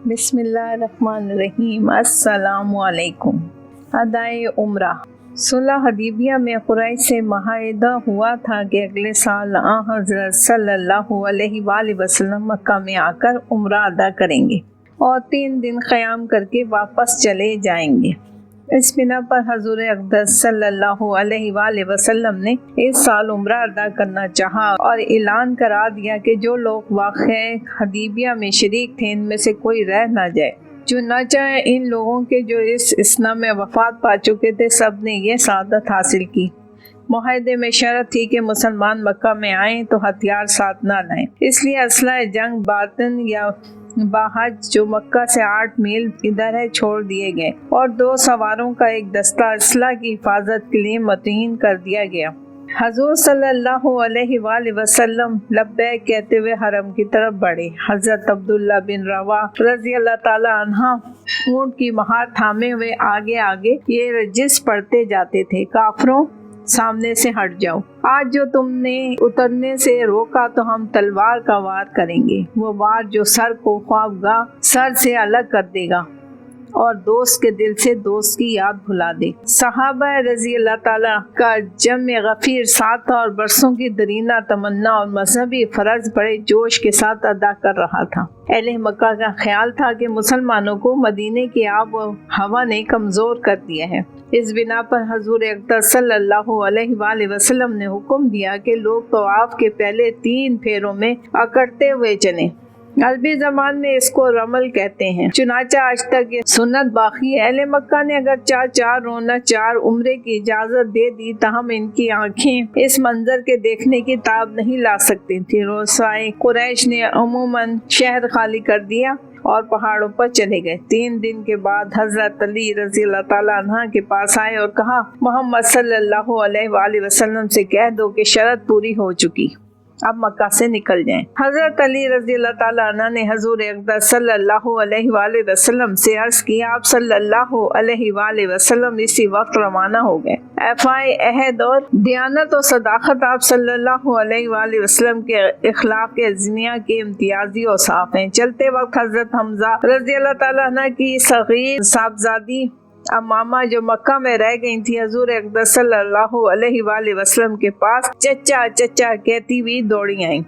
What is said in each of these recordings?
بسم اللہ الرحمن الرحیم۔ السلام علیکم۔ ادائے عمرہ۔ صلح حدیبیہ میں قریش سے معاہدہ ہوا تھا کہ اگلے سال حضرت صلی اللہ علیہ وآلہ وسلم مکہ میں آ کر عمرہ ادا کریں گے اور 3 دن قیام کر کے واپس چلے جائیں گے۔ اس بنا پر حضور اقدس صلی اللہ علیہ وآلہ وسلم نے اس سال عمرہ ادا کرنا چاہا اور اعلان کرا دیا کہ جو لوگ واقعہ حدیبیہ میں شریک تھے ان میں سے کوئی رہ نہ جائے۔ چنانچہ ان لوگوں کے جو اس اثنا میں وفات پا چکے تھے سب نے یہ سعادت حاصل کی۔ معاہدے میں شرط تھی کہ مسلمان مکہ میں آئیں تو ہتھیار ساتھ نہ لائیں، اس لیے اسلحہ جنگ باطن یا باحج جو مکہ سے 8 میل ادھر ہے چھوڑ دیے گئے اور 2 سواروں کا ایک دستہ اسلحہ کی حفاظت کے لیے متعین کر دیا گیا۔ حضور صلی اللہ علیہ وآلہ وسلم لبیک کہتے ہوئے حرم کی طرف بڑھے۔ حضرت عبداللہ بن رواحہ رضی اللہ تعالی عنہ اونٹ کی مہار تھامے ہوئے آگے آگے یہ رجس پڑھتے جاتے تھے، کافروں سامنے سے ہٹ جاؤ، آج جو تم نے اترنے سے روکا تو ہم تلوار کا وار کریں گے، وہ وار جو سر کو خوابگاہ سر سے الگ کر دے گا اور دوست کے دل سے دوست کی یاد بھلا دے۔ صحابہ رضی اللہ تعالیٰ کا جمع غفیر ساتھ تھا اور برسوں کی درینہ تمنا اور مذہبی فرض بڑے جوش کے ساتھ ادا کر رہا تھا۔ اہل مکہ کا خیال تھا کہ مسلمانوں کو مدینے کی آب و ہوا نے کمزور کر دیا ہے۔ اس بنا پر حضور اقدس صلی اللہ علیہ وآلہ وسلم نے حکم دیا کہ لوگ طواف کے پہلے 3 پھیروں میں اکڑتے ہوئے چلیں۔ عربی زبان میں اس کو رمل کہتے ہیں، چنانچہ آج تک یہ سنت باقی ہے۔ اہل مکہ نے اگر 4 روزہ 4 عمرے کی اجازت دے دی تاہم ان کی آنکھیں اس منظر کے دیکھنے کی تاب نہیں لا سکتی تھی۔ روسائے قریش نے عموماً شہر خالی کر دیا اور پہاڑوں پر چلے گئے۔ 3 دن کے بعد حضرت علی رضی اللہ تعالیٰ عنہ کے پاس آئے اور کہا، محمد صلی اللہ علیہ وآلہ وسلم سے کہہ دو کہ شرط پوری ہو چکی، اب مکہ سے نکل جائیں۔ حضرت علی رضی اللہ تعالیٰ عنہ نے حضور اقدس صلی اللہ علیہ وآلہ وسلم سے عرض کیا، آپ صلی اللہ علیہ وآلہ وسلم اسی وقت روانہ ہو گئے۔ ایفائے عہد اور دیانت و صداقت آپ صلی اللہ علیہ وآلہ وسلم کے اخلاق عظمیہ کے امتیازی اوصاف ہیں۔ چلتے وقت حضرت حمزہ رضی اللہ تعالیٰ عنہ کی صغیر صاحبزادی امامہ جو مکہ میں رہ گئی تھی حضور اقدس صلی اللہ علیہ وآلہ وسلم کے پاس چچا چچا کہتی ہوئی دوڑی آئیں۔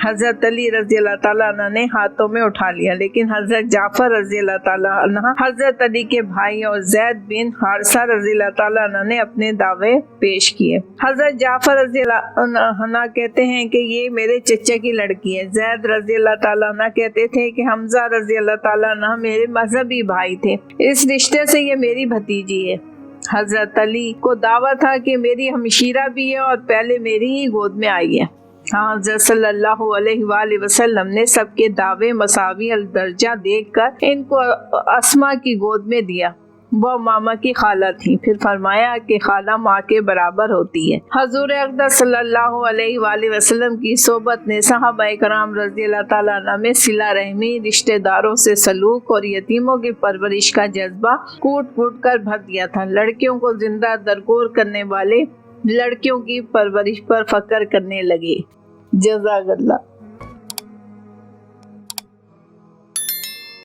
حضرت علی رضی اللہ تعالیٰ عنہ نے ہاتھوں میں اٹھا لیا، لیکن حضرت جعفر رضی اللہ تعالیٰ عنہ حضرت علی کے بھائی اور زید بن حارثہ رضی اللہ تعالیٰ عنہ نے اپنے دعوے پیش کیے۔ حضرت جعفر رضی اللہ عنہ کہتے ہیں کہ یہ میرے چچا کی لڑکی ہے۔ زید رضی اللہ تعالیٰ عنہ کہتے تھے کہ حمزہ رضی اللہ تعالیٰ عنہ میرے مذہبی بھائی تھے، اس رشتے سے یہ میری بھتیجی ہے۔ حضرت علی کو دعویٰ تھا کہ میری ہمشیرہ بھی ہے اور پہلے میری ہی گود میں آئی ہے۔ حضرت صلی اللہ علیہ وآلہ وسلم نے سب کے دعوے مساوی الدرجہ دیکھ کر ان کو اسما کی گود میں دیا، وہ ماما کی خالہ تھی، پھر فرمایا کہ خالہ ماں کے برابر ہوتی ہے۔ حضور اقدس صلی اللہ علیہ وآلہ وسلم کی صحبت نے صحابہ کرام رضی اللہ تعالیٰ عنہ میں صلہ رحمی، رشتہ داروں سے سلوک اور یتیموں کی پرورش کا جذبہ کوٹ کوٹ کر بھر دیا تھا۔ لڑکیوں کو زندہ درگور کرنے والے لڑکیوں کی پرورش پر فخر کرنے لگے۔ جزاک اللہ۔